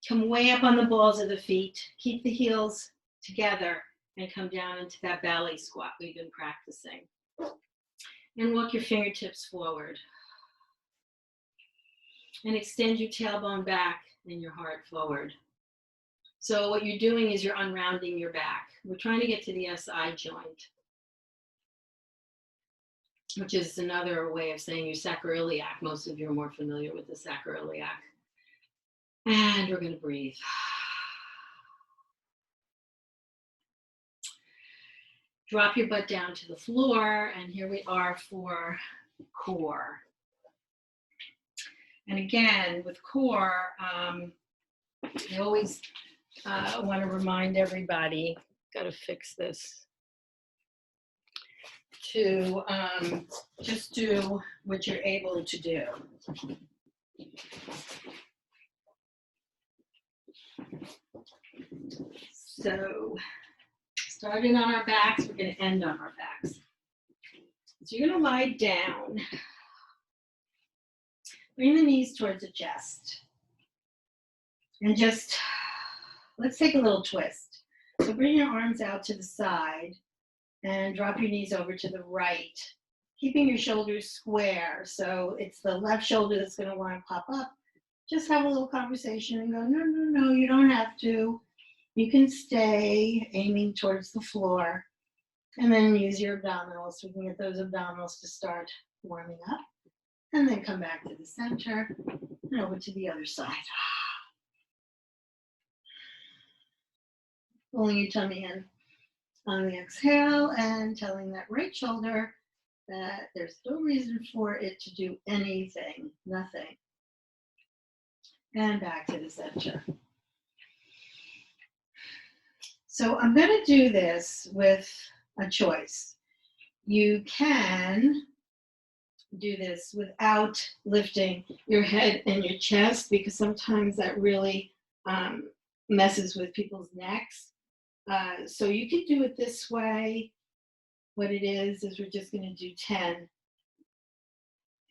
Come way up on the balls of the feet. Keep the heels together and come down into that ballet squat we've been practicing. And walk your fingertips forward. And extend your tailbone back and your heart forward. So what you're doing is you're unrounding your back. We're trying to get to the SI joint, which is another way of saying your sacroiliac. Most of you are more familiar with the sacroiliac. And we're going to breathe. Drop your butt down to the floor, and here we are for core. And again, with core, I always want to remind everybody, got to fix this, to just do what you're able to do. So starting on our backs, we're going to end on our backs. So you're going to lie down. Bring the knees towards the chest. And just, let's take a little twist. So bring your arms out to the side and drop your knees over to the right, keeping your shoulders square. So it's the left shoulder that's going to want to pop up. Just have a little conversation and go, no, you don't have to. You can stay aiming towards the floor, and then use your abdominals. So we can get those abdominals to start warming up, and then come back to the center and over to the other side. Pulling your tummy in on the exhale and telling that right shoulder that there's no reason for it to do anything, nothing. And back to the center. So I'm going to do this with a choice. You can do this without lifting your head and your chest, because sometimes that really messes with people's necks. So you can do it this way. What it is we're just going to do 10.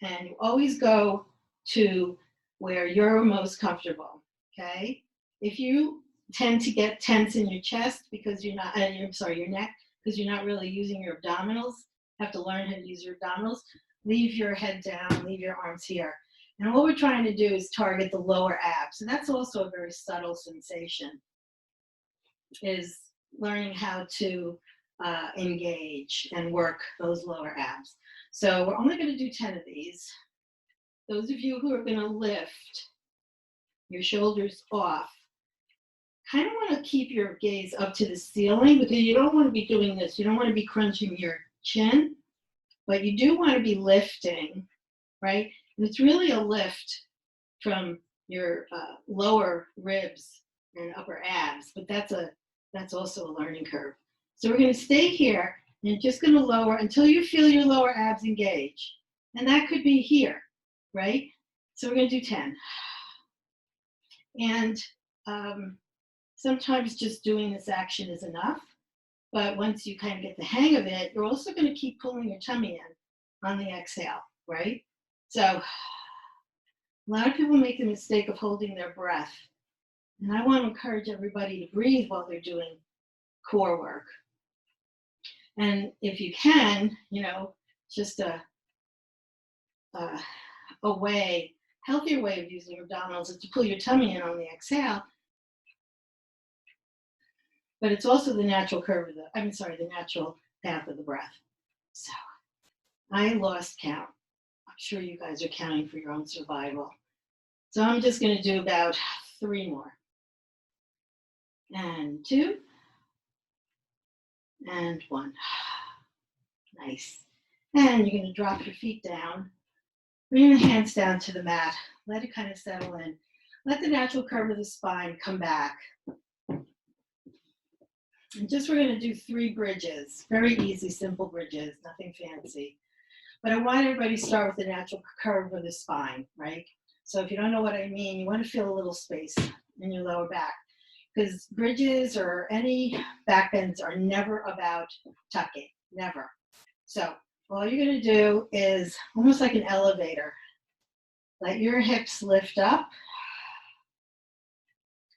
And you always go to where you're most comfortable, okay? If you tend to get tense in your chest because you're not, your neck, because you're not really using your abdominals, have to learn how to use your abdominals, leave your head down, leave your arms here. And what we're trying to do is target the lower abs. And that's also a very subtle sensation, is learning how to engage and work those lower abs. So we're only going to do 10 of these. Those of you who are going to lift your shoulders off, kind of want to keep your gaze up to the ceiling because you don't want to be doing this. You don't want to be crunching your chin, but you do want to be lifting, right? And it's really a lift from your lower ribs and upper abs, but that's also a learning curve. So we're going to stay here and just going to lower until you feel your lower abs engage. And that could be here, right? So we're going to do 10. And sometimes just doing this action is enough. But once you kind of get the hang of it, you're also going to keep pulling your tummy in on the exhale, right? So a lot of people make the mistake of holding their breath. And I want to encourage everybody to breathe while they're doing core work. And if you can, just a healthier way of using your abdominals is to pull your tummy in on the exhale. But it's also the natural the natural path of the breath. So I lost count. I'm sure you guys are counting for your own survival. So I'm just going to do about 3 more. And 2. And 1. Nice. And you're going to drop your feet down. Bring your hands down to the mat. Let it kind of settle in. Let the natural curve of the spine come back. And we're going to do 3 bridges. Very easy, simple bridges, nothing fancy. But I want everybody to start with the natural curve of the spine, right? So if you don't know what I mean, you want to feel a little space in your lower back. Because bridges or any back bends are never about tucking, never. So all you're going to do is almost like an elevator. Let your hips lift up.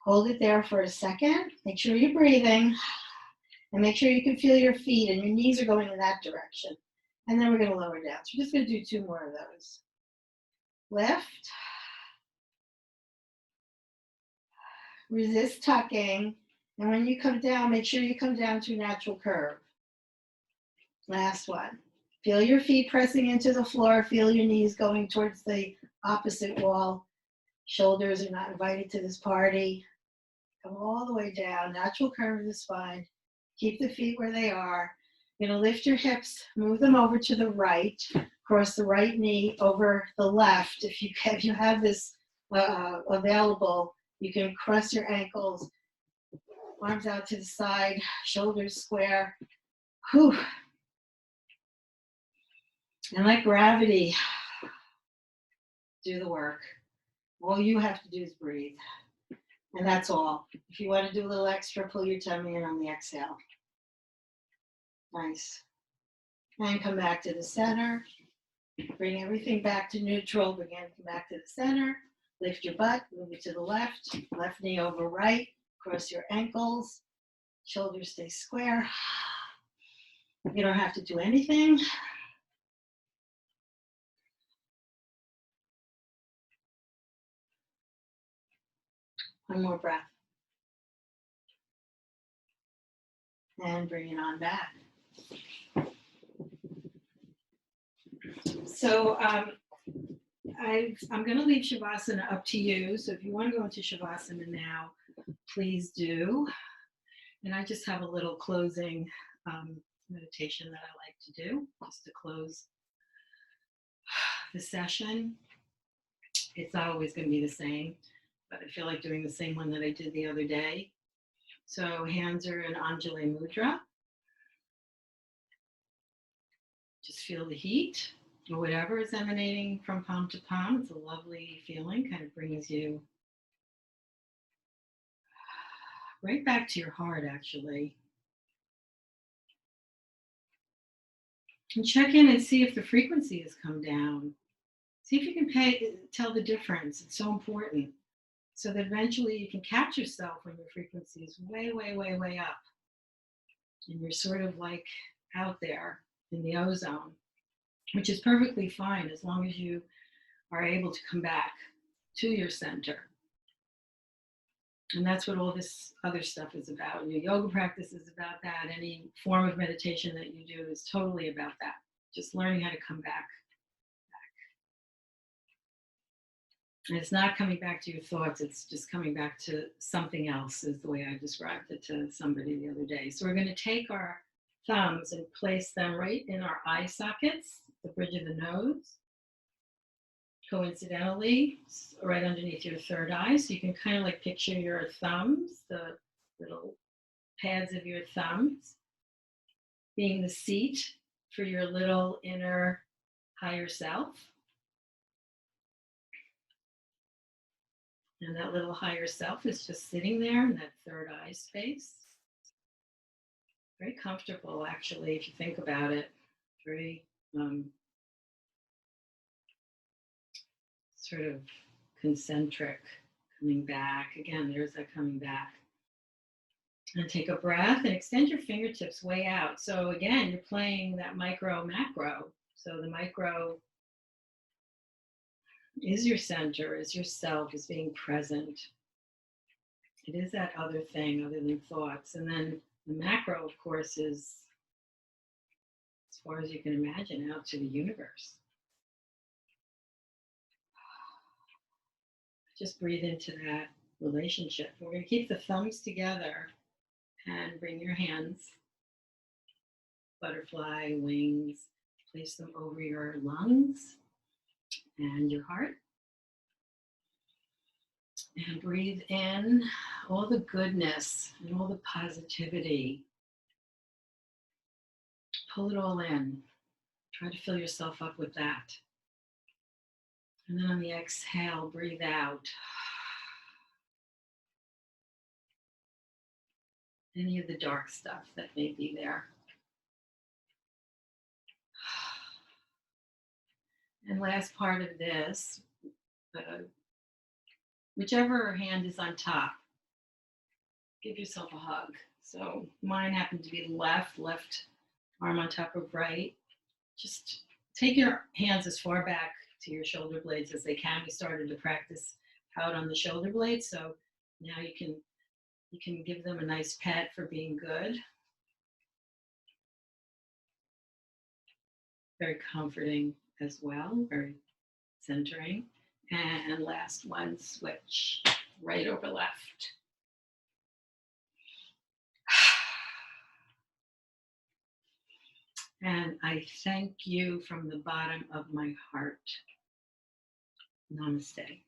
Hold it there for a second. Make sure you're breathing. And make sure you can feel your feet and your knees are going in that direction. And then we're going to lower down. So we're just going to do 2 more of those. Lift. Resist tucking. And when you come down, make sure you come down to a natural curve. Last one. Feel your feet pressing into the floor. Feel your knees going towards the opposite wall. Shoulders are not invited to this party. Come all the way down. Natural curve of the spine. Keep the feet where they are. You're going to lift your hips, move them over to the right, cross the right knee over the left. If you have this available, you can cross your ankles, arms out to the side, shoulders square. Whew. And let gravity do the work. All you have to do is breathe. And that's all. If you want to do a little extra, pull your tummy in on the exhale. Nice. And come back to the center. Bring everything back to neutral. Again, come back to the center. Lift your butt. Move it to the left. Left knee over right. Cross your ankles. Shoulders stay square. You don't have to do anything. One more breath. And bring it on back. So I'm going to leave Shavasana up to you. So if you want to go into Shavasana now, please do. And I just have a little closing meditation that I like to do, just to close the session. It's not always going to be the same, but I feel like doing the same one that I did the other day. So hands are in Anjali Mudra. Just feel the heat or whatever is emanating from palm to palm. It's a lovely feeling, kind of brings you right back to your heart, actually. And check in and see if the frequency has come down. See if you can tell the difference. It's so important. So that eventually you can catch yourself when your frequency is way, way, way, way up. And you're sort of like out there in the ozone, which is perfectly fine as long as you are able to come back to your center. And that's what all this other stuff is about. Your yoga practice is about that. Any form of meditation that you do is totally about that. Just learning how to come back. And it's not coming back to your thoughts, it's just coming back to something else, is the way I described it to somebody the other day. So we're going to take our thumbs and place them right in our eye sockets, the bridge of the nose. Coincidentally, right underneath your third eye. So you can kind of like picture your thumbs, the little pads of your thumbs, being the seat for your little inner higher self. And that little higher self is just sitting there in that third eye space. Very comfortable, actually, if you think about it. Very sort of concentric, coming back. Again, there's that coming back. And take a breath and extend your fingertips way out. So again, you're playing that micro macro. So the micro is your center, is yourself, is being present. It is that other thing other than thoughts. And then the macro, of course, is as far as you can imagine out to the universe. Just breathe into that relationship. We're going to keep the thumbs together and bring your hands, butterfly wings, place them over your lungs and your heart. And breathe in all the goodness and all the positivity. Pull it all in. Try to fill yourself up with that. And then on the exhale, breathe out. Any of the dark stuff that may be there. And last part of this, whichever hand is on top, give yourself a hug. So mine happened to be left arm on top of right. Just take your hands as far back to your shoulder blades as they can. We started to practice out on the shoulder blades, so now you can give them a nice pet for being good. Very comforting as well, very centering. And last one, switch right over left. And I thank you from the bottom of my heart. Namaste.